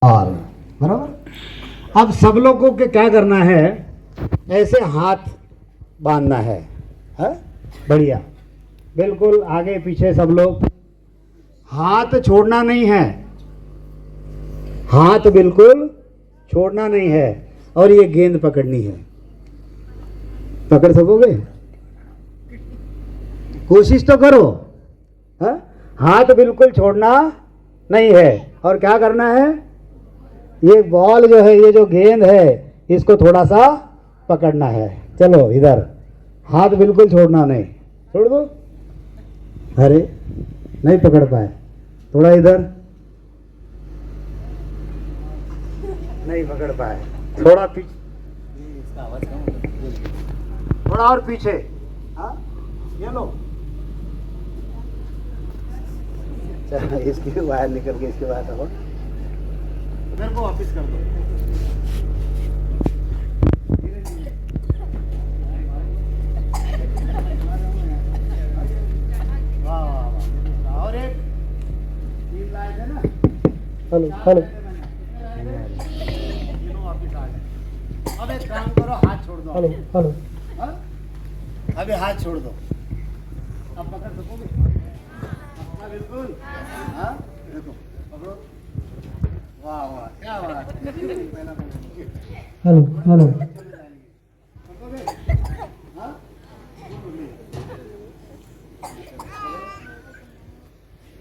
और बराबर। अब सब लोगों के क्या करना है, ऐसे हाथ बांधना है, बढ़िया, बिल्कुल आगे पीछे सब लोग, हाथ छोड़ना नहीं है, हाथ बिल्कुल छोड़ना नहीं है। और ये गेंद पकड़नी है, पकड़ सकोगे? कोशिश तो करो। हा? हाथ बिल्कुल छोड़ना नहीं है। और क्या करना है, ये बॉल जो है, ये जो गेंद है, इसको थोड़ा सा पकड़ना है। चलो इधर, हाथ बिल्कुल छोड़ना नहीं, छोड़ दो। अरे नहीं पकड़ पाए, थोड़ा इधर, नहीं पकड़ पाए, थोड़ा पीछे, थोड़ा और पीछे। हाँ ये लो, इसकी बाहर निकल के इसके बाद अब मेरे को वापिस कर दो। वाह वाह वाह, और एक तीन लाए थे ना। हेलो हेलो, वापिस आ गए। अब एक काम करो, हाथ छोड़ दो। हेलो हेलो, अभी हाथ छोड़ दो। अब पकड़ सकोगे? बिल्कुल। हाँ देखो, पकड़ो। वाह वाह, क्या बात। हेलो हेलो, हाँ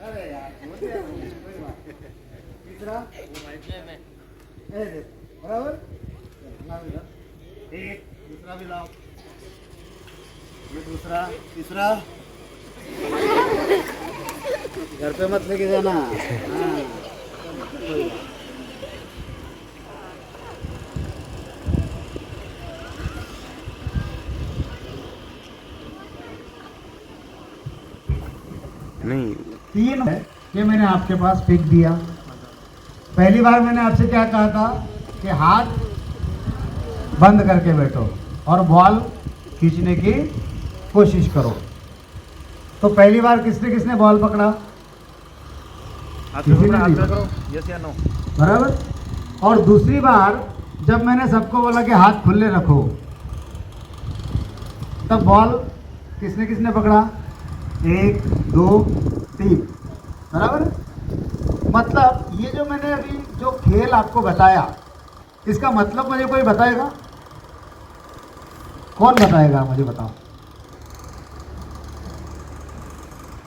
अरे यार, तीसरा बराबर, एक दूसरा भी लाओ, ये दूसरा, तीसरा घर पे मत लेके जाना। हाँ नहीं, तीन है ये मैंने आपके पास फेंक दिया। पहली बार मैंने आपसे क्या कहा था कि हाथ बंद करके बैठो और बॉल खींचने की कोशिश करो। तो पहली बार किसने किसने बॉल पकड़ा? किसी ने नहीं पकड़ा, यस या नो, बराबर। और दूसरी बार जब मैंने सबको बोला कि हाथ खुले रखो, तब बॉल किसने किसने पकड़ा? 1 2 3, बराबर। मतलब ये जो मैंने अभी जो खेल आपको बताया, इसका मतलब मुझे कोई बताएगा? कौन बताएगा मुझे, बताओ,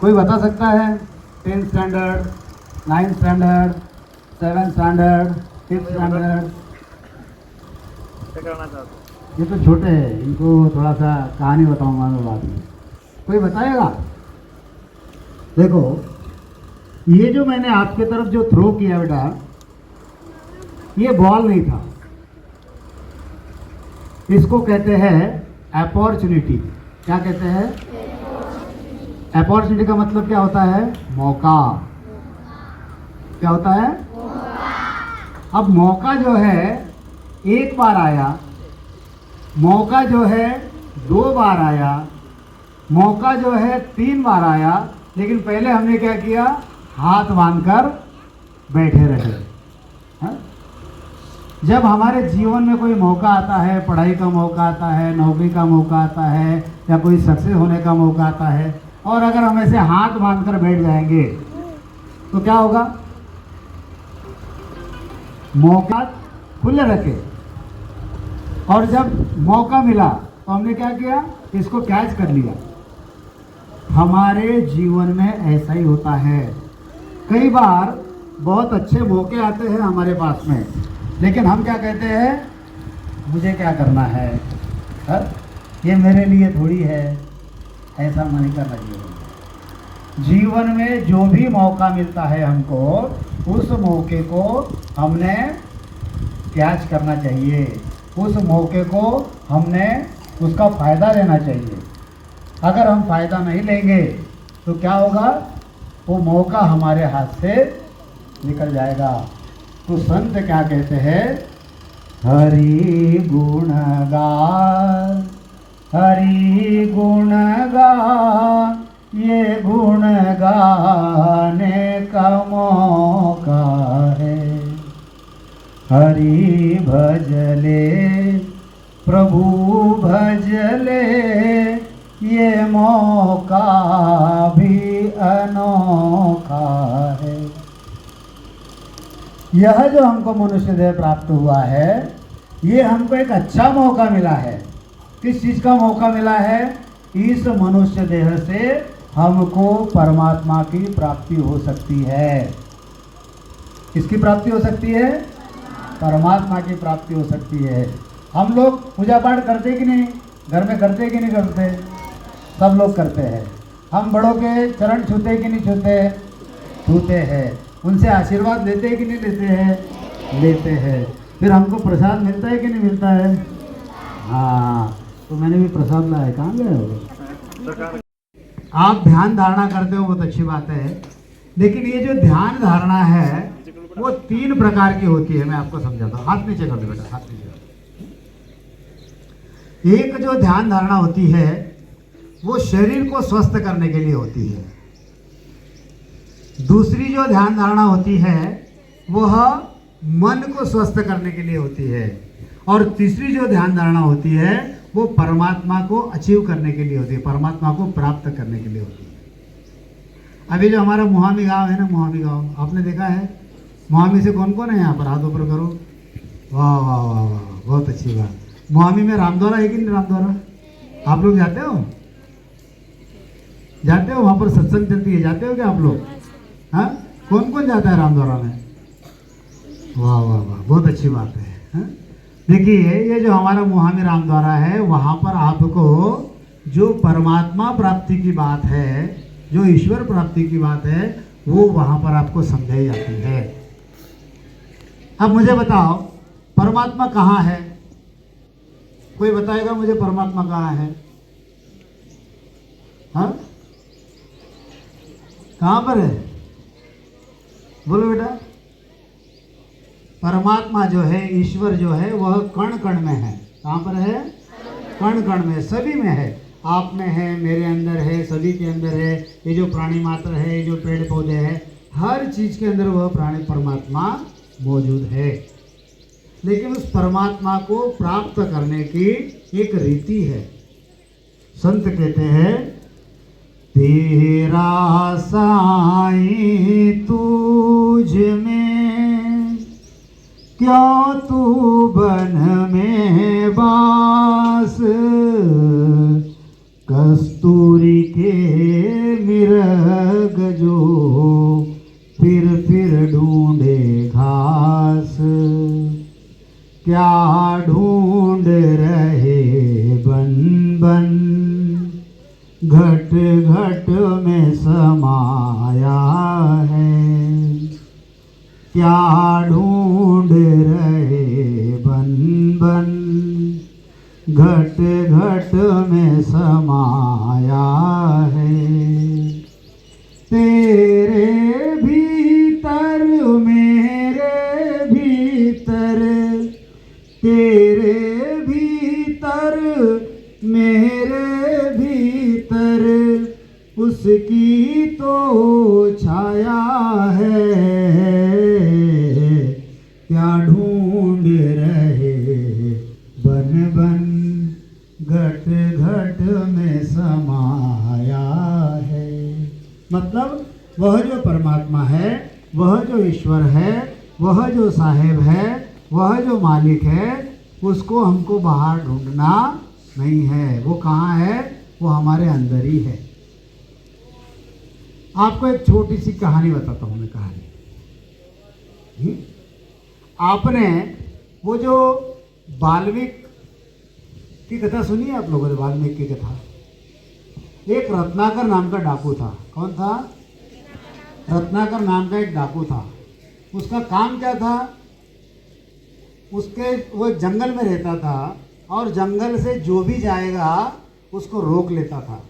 कोई बता सकता है? 10th standard, 9th standard, 7th standard, 5th standard? करना चाहता हूँ। ये तो छोटे हैं, इनको थोड़ा सा कहानी बताऊंगा मैं बाद में। कोई बताएगा? देखो, ये जो मैंने आपके तरफ जो थ्रो किया बेटा, ये बॉल नहीं था, इसको कहते हैं अपॉर्चुनिटी। क्या कहते हैं? अपॉर्चुनिटी का मतलब क्या होता है? मौका। क्या होता है? अब मौका जो है एक बार आया, मौका जो है 2 बार आया, मौका जो है 3 बार आया, लेकिन पहले हमने क्या किया? हाथ बांधकर बैठे रहे। हाँ? जब हमारे जीवन में कोई मौका आता है, पढ़ाई का मौका आता है, नौकरी का मौका आता है, या कोई सक्सेस होने का मौका आता है, और अगर हम ऐसे हाथ बांधकर बैठ जाएंगे तो क्या होगा? मौका खुले रखे, और जब मौका मिला तो हमने क्या किया? इसको कैच कर लिया। हमारे जीवन में ऐसा ही होता है। कई बार बहुत अच्छे मौके आते हैं हमारे पास में, लेकिन हम क्या कहते हैं? मुझे क्या करना है, ये मेरे लिए थोड़ी है। ऐसा नहीं करना चाहिए। जीवन में जो भी मौका मिलता है हमको, उस मौके को हमने कैच करना चाहिए, उस मौके को हमने उसका फ़ायदा लेना चाहिए। अगर हम फ़ायदा नहीं लेंगे तो क्या होगा? वो मौका हमारे हाथ से निकल जाएगा। तो संत क्या कहते हैं? हरि गुण गा, हरि गुण गा, ये गुण गाने का मौका है। हरि भजले प्रभु भजले ये मौका भी अनोखा है। यह जो हमको मनुष्य देह प्राप्त हुआ है, ये हमको एक अच्छा मौका मिला है। किस चीज़ का मौका मिला है? इस मनुष्य देह से हमको परमात्मा की प्राप्ति हो सकती है। किसकी प्राप्ति हो सकती है? परमात्मा की प्राप्ति हो सकती है। हम लोग पूजा पाठ करते कि नहीं? घर में करते कि नहीं करते? सब लोग करते हैं। हम बड़ों के चरण छूते कि नहीं छूते? छूते हैं। उनसे आशीर्वाद लेते हैं कि नहीं लेते हैं? लेते हैं। फिर हमको प्रसाद मिलता है कि नहीं मिलता है? हाँ, तो मैंने भी प्रसाद लाया। कहाँ गए हो? आप ध्यान धारणा करते हो, बहुत अच्छी बात है, लेकिन ये जो ध्यान धारणा है वो 3 प्रकार की होती है। मैं आपको समझाता हूँ। हाथ नीचे कर दो बेटा, हाथ नीचे कर दो। एक जो ध्यान धारणा होती है वो शरीर को स्वस्थ करने के लिए होती है। दूसरी जो ध्यान धारणा होती है वह मन को स्वस्थ करने के लिए होती है। और तीसरी जो ध्यान धारणा होती है वो परमात्मा को अचीव करने के लिए होती है, परमात्मा को प्राप्त करने के लिए होती है। अभी जो हमारा मुहामी गांव है ना, मुहामी गांव आपने देखा है? मुहामी से कौन कौन है यहाँ पर? हाथ ऊपर करो। वाह वाह वाह वाह, बहुत अच्छी बात। मुहामी में रामद्वारा है कि नहीं? रामद्वारा आप लोग जाते हो? जाते हो? वहाँ पर सत्संग चलती है, जाते हो क्या आप लोग? हाँ, कौन कौन जाता है रामद्वारा में? वाह वाह वाह, बहुत अच्छी बात है। हाँ? देखिए, ये जो हमारा मुहामी रामद्वारा है, वहाँ पर आपको जो परमात्मा प्राप्ति की बात है, जो ईश्वर प्राप्ति की बात है, वो वहाँ पर आपको समझाई जाती है। अब मुझे बताओ, परमात्मा कहाँ है? कोई बताएगा मुझे परमात्मा कहाँ है? हाँ, कहाँ पर है? बोलो बेटा। परमात्मा जो है, ईश्वर जो है, वह कण कण में है। कहाँ पर है? कण कण में, सभी में है। आप में है, मेरे अंदर है, सभी के अंदर है। ये जो प्राणी मात्र है, ये जो पेड़ पौधे हैं, हर चीज के अंदर वह प्राणी परमात्मा मौजूद है। लेकिन उस परमात्मा को प्राप्त करने की एक रीति है। संत कहते हैं, तेरा साईं तुझ में, क्यों तू बन में बास, कस्तूरी के मिर्ग जो फिर ढूंढे घास, क्या ढूंढ रहे बन बन, घट घट में समाया है, क्या ढूंढ रहे बन बन, घट घट में समाया है। तेरे भीतर मेरे भीतर, तेरे भीतर मेरे भीतर, उसकी तो छाया है, क्या ढूंढ रहे बन बन, घट घट में समाया है। मतलब वह जो परमात्मा है, वह जो ईश्वर है, वह जो साहेब है, वह जो मालिक है, उसको हमको बाहर ढूंढना नहीं है। वो कहाँ है? वो हमारे अंदर ही है। आपको एक छोटी सी कहानी बताता हूँ मैं। कहानी आपने वो जो वाल्मीकि की कथा सुनी है? आप लोगों ने वाल्मीकि की कथा? एक रत्नाकर नाम का डाकू था। कौन था? रत्नाकर नाम का एक डाकू था। उसका काम क्या था? वो जंगल में रहता था और जंगल से जो भी जाएगा उसको रोक लेता था,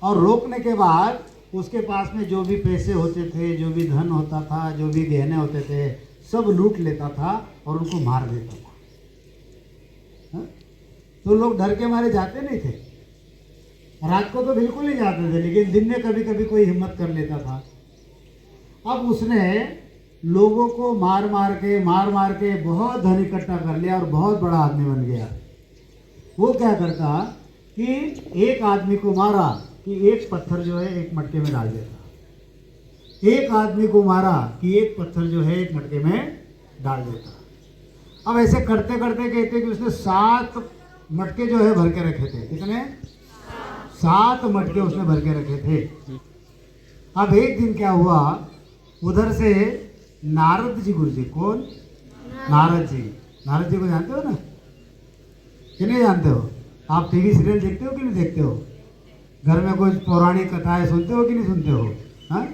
और रोकने के बाद उसके पास में जो भी पैसे होते थे, जो भी धन होता था, जो भी गहने होते थे, सब लूट लेता था और उनको मार देता था। हा? तो लोग डर के मारे जाते नहीं थे। रात को तो बिल्कुल नहीं जाते थे, लेकिन दिन में कभी कभी कोई हिम्मत कर लेता था। अब उसने लोगों को मार मार के बहुत धन इकट्ठा कर लिया और बहुत बड़ा आदमी बन गया। वो क्या करता कि एक आदमी को मारा कि एक पत्थर जो है एक मटके में डाल देता। एक आदमी को मारा कि एक पत्थर जो है एक मटके में डाल देता। अब ऐसे करते करते कहते कि उसने 7 मटके जो है भर के रखे थे। कितने? 7 मटके उसने भर के रखे थे। अब एक दिन क्या हुआ, उधर से नारद जी गुरु जी, कौन? नारद जी। नारद जी को जानते हो ना कि नहीं जानते हो? आप टीवी सीरियल देखते हो कि नहीं देखते हो? घर में कोई पौराणिक कथाएं सुनते हो कि नहीं सुनते हो? हाँ,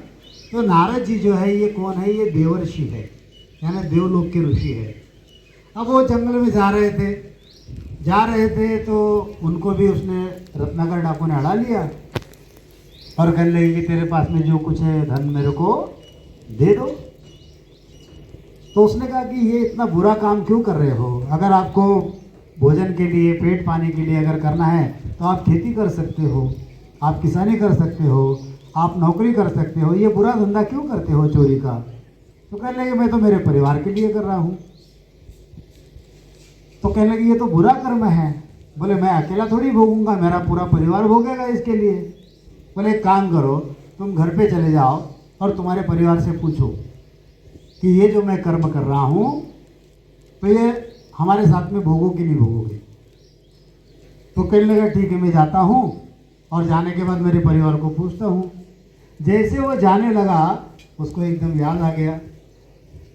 तो नारद जी जो है ये कौन है? ये देवर्षि है, यानी देवलोक के ऋषि है। अब वो जंगल में जा रहे थे तो उनको भी उसने रत्नाकर डाकू ने अड़ा लिया और कहने लगे कि तेरे पास में जो कुछ है धन मेरे को दे दो। तो उसने कहा कि ये इतना बुरा काम क्यों कर रहे हो? अगर आपको भोजन के लिए, पेट पानी के लिए अगर करना है तो आप खेती कर सकते हो, आप किसानी कर सकते हो, आप नौकरी कर सकते हो, ये बुरा धंधा क्यों करते हो चोरी का? तो कहने लगे मैं तो मेरे परिवार के लिए कर रहा हूँ। तो कहने लगे ये तो बुरा कर्म है। बोले मैं अकेला थोड़ी भोगूंगा, मेरा पूरा परिवार भोगेगा इसके लिए। बोले एक काम करो, तुम घर पे चले जाओ और तुम्हारे परिवार से पूछो कि ये जो मैं कर्म कर रहा हूँ तो ये हमारे साथ में भोगोगे कि नहीं भोगोगे? तो कहने लगा ठीक है मैं जाता हूँ और जाने के बाद मेरे परिवार को पूछता हूँ। जैसे वो जाने लगा उसको एकदम याद आ गया।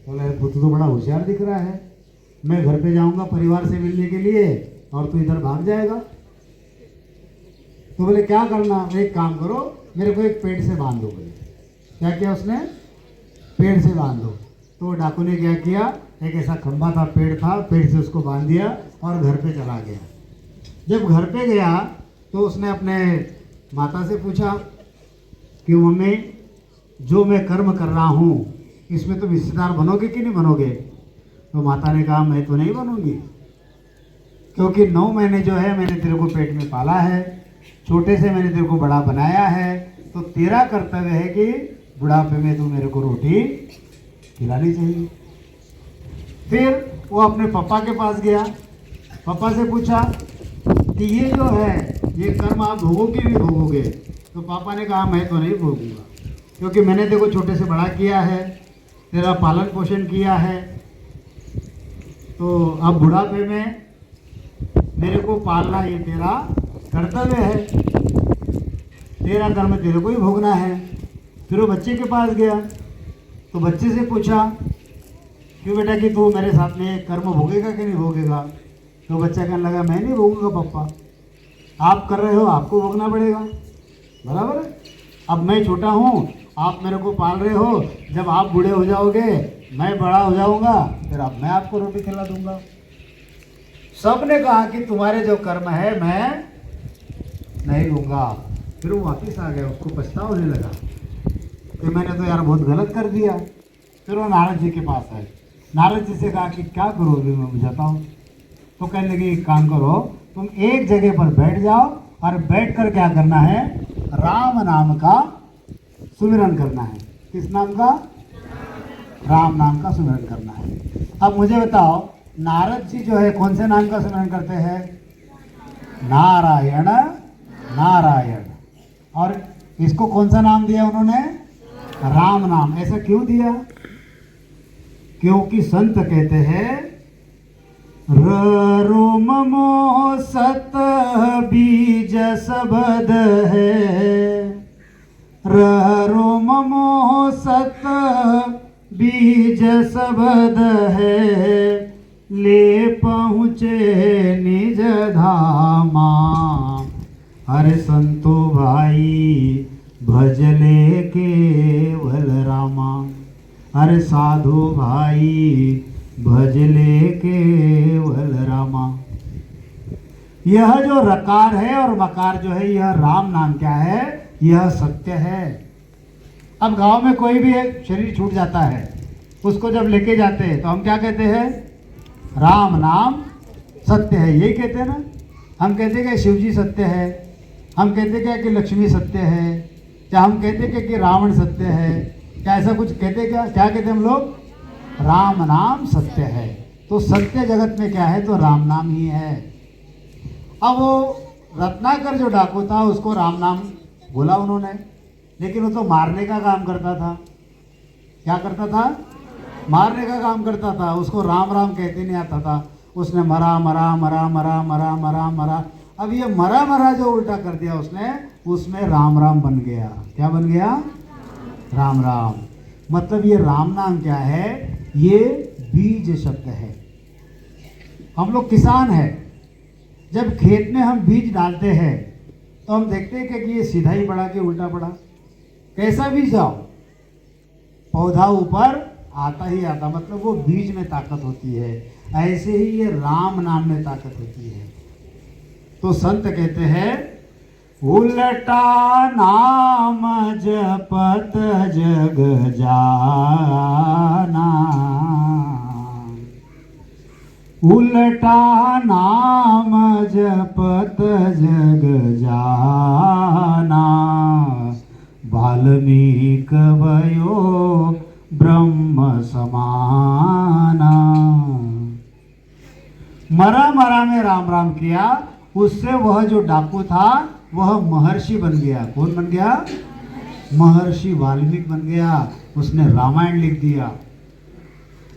बोले तो बड़ा होशियार दिख रहा है, मैं घर पे जाऊंगा परिवार से मिलने के लिए और तू इधर भाग जाएगा। तो बोले क्या करना? एक काम करो, मेरे को एक पेड़ से बांध दो। बोले क्या किया उसने? पेड़ से बांध दो। तो डाकू ने क्या किया, एक ऐसा खंभा था, पेड़ था, पेड़ से उसको बांध दिया और घर पे चला गया। जब घर पे गया तो उसने अपने माता से पूछा कि मम्मी जो मैं कर्म कर रहा हूँ इसमें तुम हिस्सेदार बनोगे कि नहीं बनोगे? तो माता ने कहा मैं तो नहीं बनूंगी, क्योंकि 9 महीने जो है मैंने तेरे को पेट में पाला है, छोटे से मैंने तेरे को बड़ा बनाया है, तो तेरा कर्तव्य है कि बुढ़ापे में तू मेरे को रोटी खिलानी चाहिए। फिर वो अपने पापा के पास गया, पापा से पूछा कि ये जो है ये कर्म आप भोगोगे कि नहीं भोगोगे? तो पापा ने कहा मैं तो नहीं भोगूंगा, क्योंकि मैंने तेरे को छोटे से बड़ा किया है, तेरा पालन पोषण किया है, तो अब बुढ़ापे में मेरे को पालना ये तेरा कर्तव्य है, तेरा कर्म तेरे को ही भोगना है। फिर वो बच्चे के पास गया तो बच्चे से पूछा क्यों बेटा कि तू मेरे साथ में कर्म भोगेगा कि नहीं भोगेगा? तो बच्चा कहने लगा मैं नहीं भोगूंगा पापा, आप कर रहे हो आपको भोगना पड़ेगा, बराबर है। अब मैं छोटा हूँ, आप मेरे को पाल रहे हो, जब आप बूढ़े हो जाओगे मैं बड़ा हो जाऊंगा, फिर अब मैं आपको रोटी खिला दूंगा। सब ने कहा कि तुम्हारे जो कर्म है मैं नहीं लूंगा। फिर वो वापस आ गया, उसको पछतावा होने लगा कि मैंने तो यार बहुत गलत कर दिया। फिर वो नारद जी के पास आए, नारद जी से कहा कि क्या करोगे मैं बुझाता हूँ। तो कहने लगे एक काम करो, तुम एक जगह पर बैठ जाओ और बैठ कर क्या करना है? राम नाम का सुमिरन करना है। किस नाम का? राम नाम का सुमिरन करना है। अब मुझे बताओ नारद जी जो है कौन से नाम का सुमिरन करते हैं? नारायण नारायण। और इसको कौन सा नाम दिया उन्होंने? राम नाम। ऐसा क्यों दिया? क्योंकि संत कहते हैं रोम मोह सत बीज सबद है, रोम मोह सत बीज सबद है, ले पहुँचे निज धामा, हरे संतो भाई भजले केवल रामा, हरे साधु भाई भजले केवल रामा। यह जो रकार है और मकार जो है यह राम नाम क्या है? यह सत्य है। अब गांव में कोई भी एक शरीर छूट जाता है, उसको जब लेके जाते हैं तो हम क्या कहते हैं? राम नाम सत्य है, यही कहते हैं ना। हम कहते हैं कि शिवजी सत्य है, हम कहते क्या कि लक्ष्मी सत्य है, क्या हम कहते क्या कि रावण सत्य है? क्या ऐसा कुछ कहते क्या? क्या कहते हम लोग? राम नाम सत्य है। तो सत्य जगत में क्या है? तो राम नाम ही है। अब वो रत्नाकर जो डाकू था उसको राम नाम बोला उन्होंने, लेकिन वो तो मारने का काम करता था। क्या करता था? मारने का काम करता था। उसको राम राम कहते नहीं आता था। उसने मरा मरा मरा मरा मरा मरा मरा, अब ये मरा मरा जो उल्टा कर दिया उसने, उसमें राम राम बन गया। क्या बन गया? राम राम। मतलब ये राम नाम क्या है? ये बीज शब्द है। हम लोग किसान हैं, जब खेत में हम बीज डालते हैं तो हम देखते हैं कि ये सीधा ही पड़ा कि उल्टा पड़ा। कैसा बीज आओ, पौधा ऊपर आता ही आता, मतलब वो बीज में ताकत होती है। ऐसे ही ये राम नाम में ताकत होती है। तो संत कहते हैं उल्टा नाम जपत जग जाना, उल्टा नाम जपत जग जाना, वाल्मीकि भयो ब्रह्म समाना। मरा मरा में राम राम किया, उससे वह जो डाकू था वह महर्षि बन गया। कौन बन गया? महर्षि वाल्मीकि बन गया। उसने रामायण लिख दिया,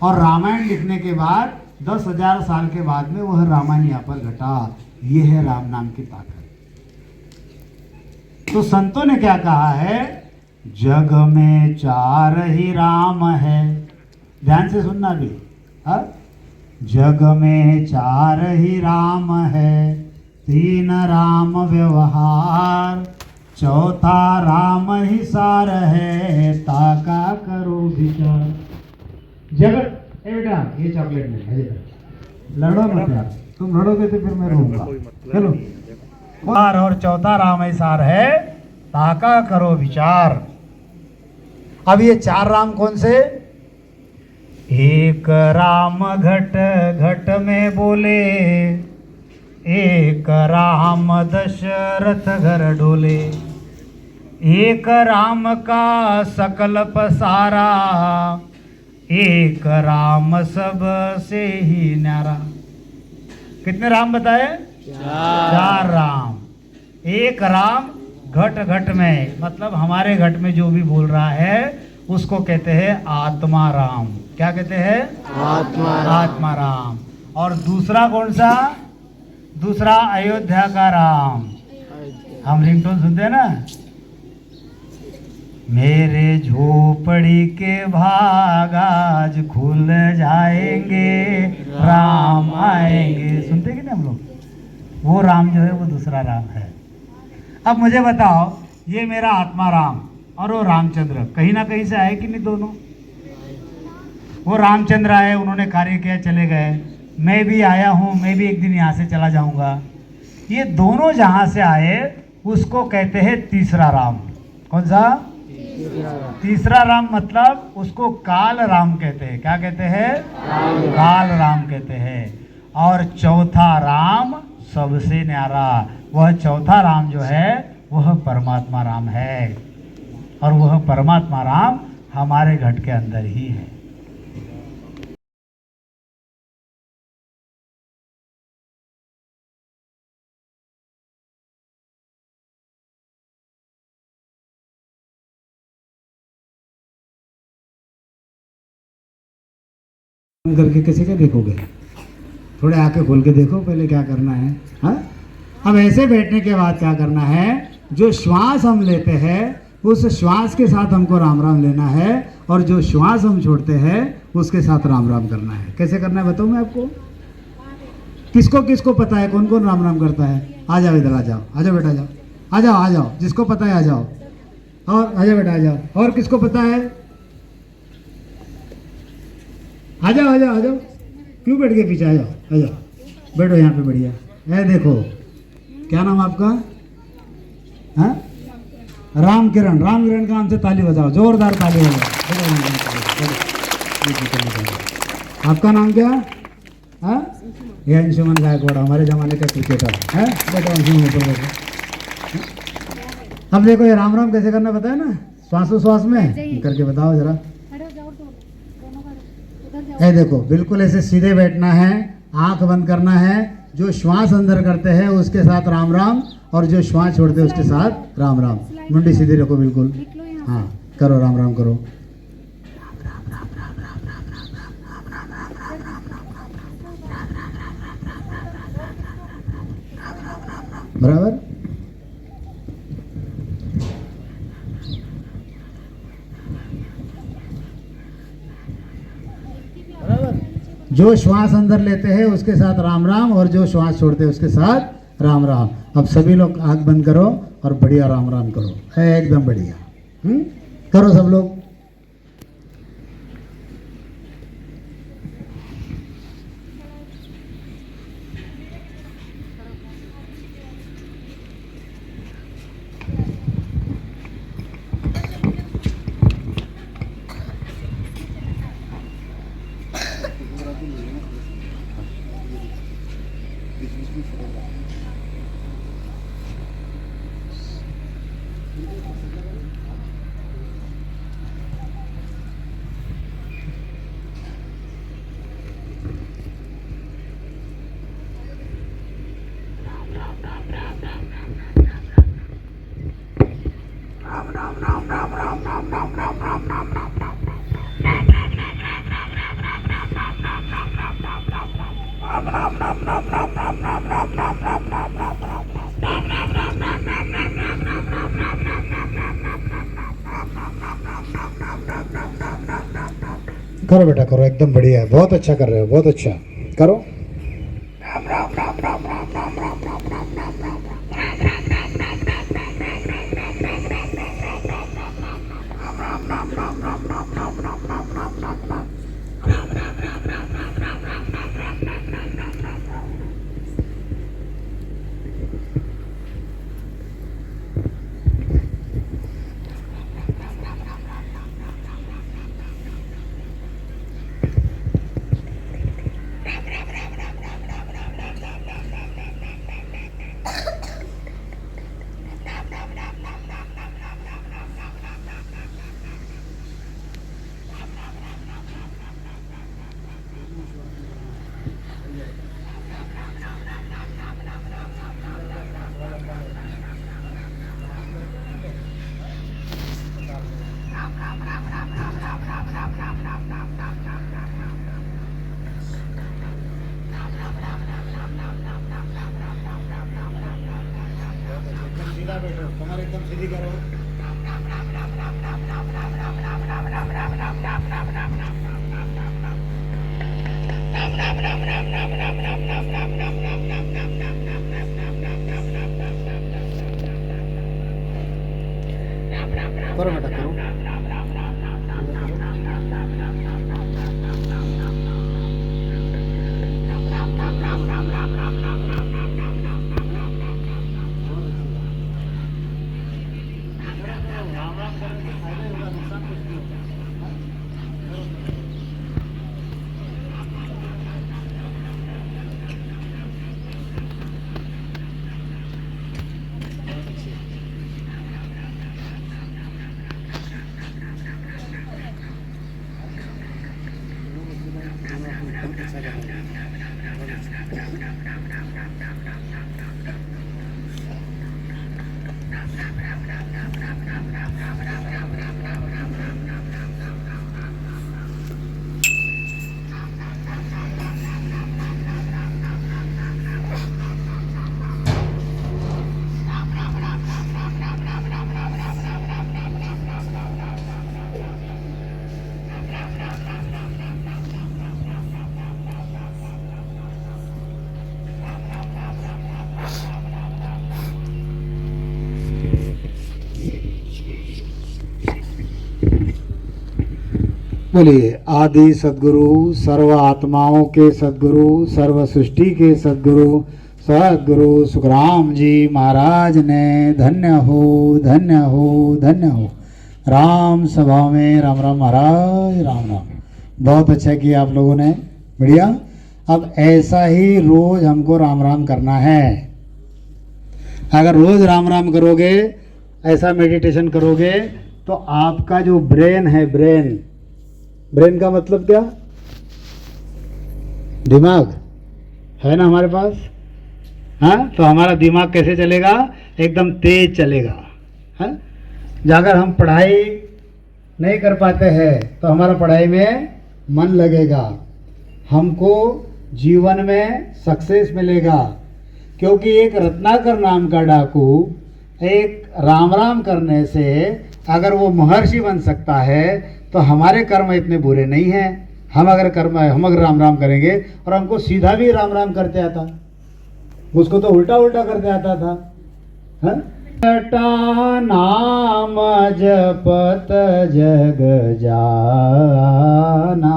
और रामायण लिखने के बाद 10,000 साल के बाद में वह रामायण यहाँ पर घटा। यह है राम नाम की ताकत। तो संतों ने क्या कहा है? जग में 4 ही राम है। ध्यान से सुनना भी। जग में 4 ही राम है, 3 राम व्यवहार, चौथा राम ही सार है, ताका करो विचार। जगत ए बेटा ये चॉकलेट नहीं है, लड़ो मत यार, तुम लड़ोगे तो फिर मैं रहूंगा। चलो, और चौथा राम ही सार है, ताका करो विचार। अब ये 4 राम कौन से? एक राम घट घट में बोले, एक राम दशरथ घर डोले, एक राम का सकल पसारा, एक राम सब से ही न्यारा। कितने राम बताए? 4 राम। एक राम घट घट में, मतलब हमारे घट में जो भी बोल रहा है उसको कहते हैं आत्मा राम। क्या कहते हैं? आत्मा राम। और दूसरा कौन सा? दूसरा अयोध्या का राम। हम रिंगटोन सुनते हैं ना, मेरे झोपड़ी के भाग आज खुल जाएंगे, राम आएंगे। सुनते कि नहीं हम लोग? वो राम जो है वो दूसरा राम है। अब मुझे बताओ, ये मेरा आत्मा राम और वो रामचंद्र कहीं ना कहीं से आए कि नहीं? दोनों। वो रामचंद्र आए, उन्होंने कार्य किया, चले गए। मैं भी आया हूँ, मैं भी एक दिन यहाँ से चला जाऊँगा। ये दोनों जहाँ से आए उसको कहते हैं तीसरा राम। कौन सा? तीसरा राम। मतलब उसको काल राम कहते हैं। क्या कहते हैं? काल राम कहते हैं। और चौथा राम सबसे न्यारा, वह चौथा राम जो है वह परमात्मा राम है। और वह परमात्मा राम हमारे घट के अंदर ही है। करके किसी का देखोगे, थोड़े आंखें खोल के देखो पहले क्या करना है। हाँ, अब ऐसे बैठने के बाद क्या करना है? जो श्वास हम लेते हैं उस श्वास के साथ हमको राम राम लेना है, और जो श्वास हम छोड़ते हैं उसके साथ राम राम करना है। कैसे करना है बताऊं मैं आपको? किसको किसको पता है कौन कौन राम राम करता है? आ जाओ इधर, आ जाओ, आ जाओ बेटा, आ जाओ, आ जाओ, आ जाओ, जिसको पता है आ जाओ। और आ जाओ बेटा, आ जाओ। और किसको पता है? आ जाओ, आ जाओ, आ जाओ। क्यों बैठ के पीछे? आ जाओ, आ जाओ, बैठो यहाँ पे। बढ़िया है। देखो, क्या नाम आपका? हाँ, राम किरण। राम किरण का नाम से ताली बजाओ, जोरदार ताली बजाओ। आपका नाम क्या? हाँ, ये अंशुमन गायकवाड़, हमारे जमाने का क्रिकेटर है। बैठो अंशुमन, ऊपर बैठो। अब देखो ये राम राम कैसे करना पता है ना? श्वासोश्वास में करके बताओ जरा। ये देखो बिल्कुल ऐसे सीधे बैठना है, आंख बंद करना है। जो श्वास अंदर करते हैं उसके साथ राम राम, और जो श्वास छोड़ते हैं उसके साथ राम राम। मुंडी सीधी रखो बिल्कुल, हाँ करो राम राम करो। बराबर। जो श्वास अंदर लेते हैं उसके साथ राम राम, और जो श्वास छोड़ते हैं उसके साथ राम राम। अब सभी लोग आंख बंद करो और बढ़िया राम राम करो, है एकदम बढ़िया। करो सब लोग। करो बेटा करो, एकदम बढ़िया है, बहुत अच्छा कर रहे हो, बहुत अच्छा करो। राम राम राम राम राम राम राम राम राम राम राम कमर एकदम सीधी करो। करो बेटा करो। बोलिए आदि सद्गुरु, सर्व आत्माओं के सद्गुरु, सर्व सृष्टि के सद्गुरु सद्गुरु सुखराम जी महाराज ने धन्य हो धन्य हो धन्य हो। राम सभा में राम राम महाराज राम राम। बहुत अच्छा किया आप लोगों ने, बढ़िया। अब ऐसा ही रोज हमको राम राम करना है। अगर रोज राम राम करोगे, ऐसा मेडिटेशन करोगे, तो आपका जो ब्रेन है, ब्रेन का मतलब क्या? दिमाग है ना हमारे पास? हाँ, तो हमारा दिमाग कैसे चलेगा? एकदम तेज चलेगा। हाँ, अगर हम पढ़ाई नहीं कर पाते हैं तो हमारा पढ़ाई में मन लगेगा, हमको जीवन में सक्सेस मिलेगा। क्योंकि एक रत्नाकर नाम का डाकू एक राम राम करने से अगर वो महर्षि बन सकता है, तो हमारे कर्म इतने बुरे नहीं हैं। हम अगर राम राम करेंगे, और हमको सीधा भी राम राम करते आता, उसको तो उल्टा उल्टा करते आता था। हाँ? उल्टा नाम जपत जग जाना,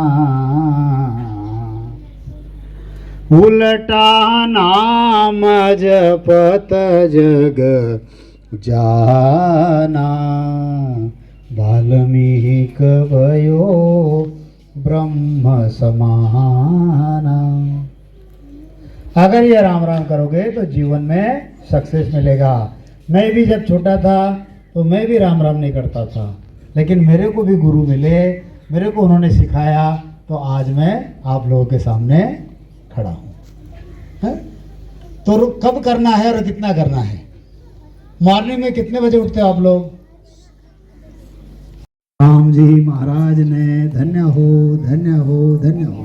उल्टा नाम जपत जग जाना, वाल्मीकि भयो ब्रह्म समाना। अगर ये राम राम करोगे तो जीवन में सक्सेस मिलेगा। मैं भी जब छोटा था तो मैं भी राम राम नहीं करता था, लेकिन मेरे को भी गुरु मिले, मेरे को उन्होंने सिखाया, तो आज मैं आप लोगों के सामने खड़ा हूँ। तो कब करना है और कितना करना है? मॉर्निंग में कितने बजे उठते हो आप लोग? राम जी महाराज ने धन्य हो, धन्य हो, धन्य हो।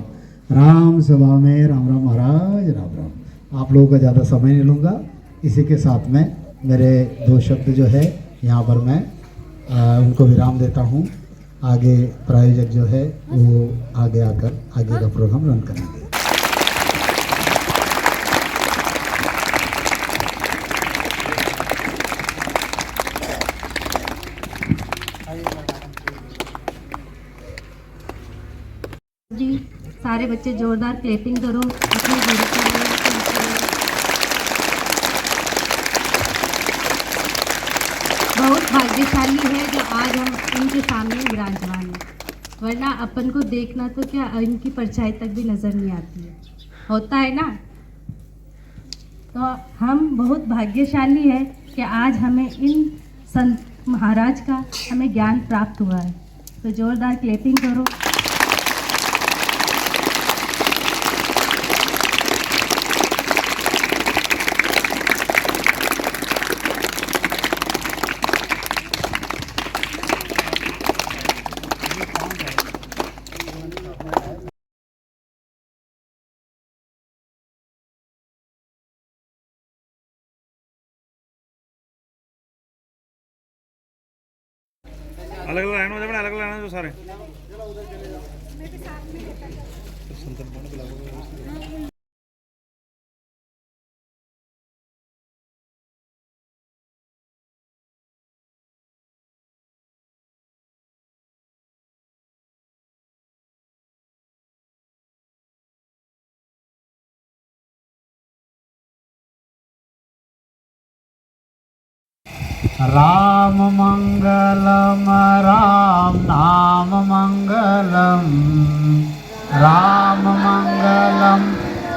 राम सभा में राम राम महाराज, राम राम। आप लोगों का ज़्यादा समय नहीं लूँगा। इसी के साथ में मेरे दो शब्द जो है यहाँ पर मैं उनको विराम देता हूँ। आगे प्रायोजक जो है वो आगे आकर आगे का प्रोग्राम रन करेंगे। जी, सारे बच्चे जोरदार क्लैपिंग करो अपने गुरु के लिए। बहुत भाग्यशाली है जो आज हम इनके सामने विराजमान हैं, वरना अपन को देखना तो क्या इनकी परछाई तक भी नजर नहीं आती है, होता है ना। तो हम बहुत भाग्यशाली है कि आज हमें इन संत महाराज का हमें ज्ञान प्राप्त हुआ है। तो जोरदार क्लैपिंग करो। अलग अलग लाइन हो जाए, अलग अलग लाइन हो सारे। राम मंगलम राम नाम मंगलम, राम मंगलम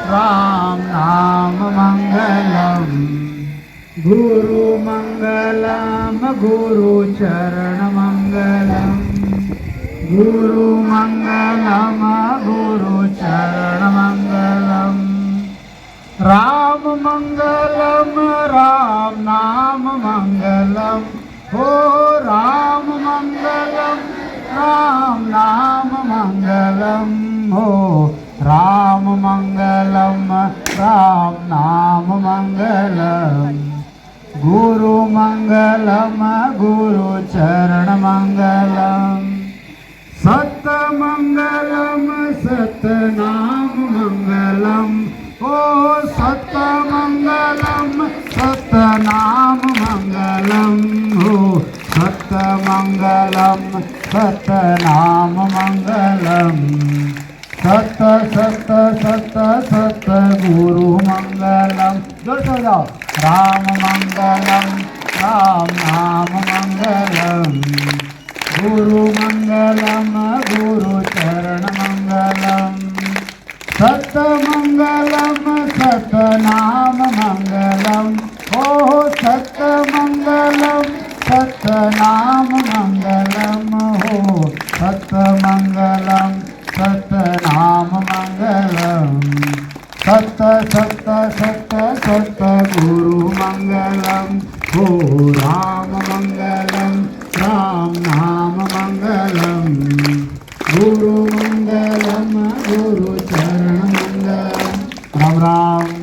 राम नाम मंगलम, गुरु मंगलम गुरु चरण मंगलम, गुरु मंगलम गुरु चरण मंगलम, राम मंगलम राम नाम मंगलम, हो राम मंगलम राम नाम मंगलम, हो राम मंगलम राम नाम मंगलम, गुरु मंगलम गुरु चरण मंगलम, सत मंगलम सत नाम मंगलम, ओ सत मंगलम सत नाम मंगलम, हो सत मंगलम सत नाम मंगलम, सत सत सत सत गुरु मंगलम। जोर से हो जाओ। राम मंगलम राम नाम मंगलम, गुरु मंगलम गुरु चरण मंगलम, सत मंगलम सत नाम मंगलम, ओ सत मंगलम सत नाम मंगलम, हो सत मंगलम सत नाम मंगलम, मंगलम हो राम मंगलम राम नाम मंगलम गुरु मंगलम गुरु चरण मंगलम राम राम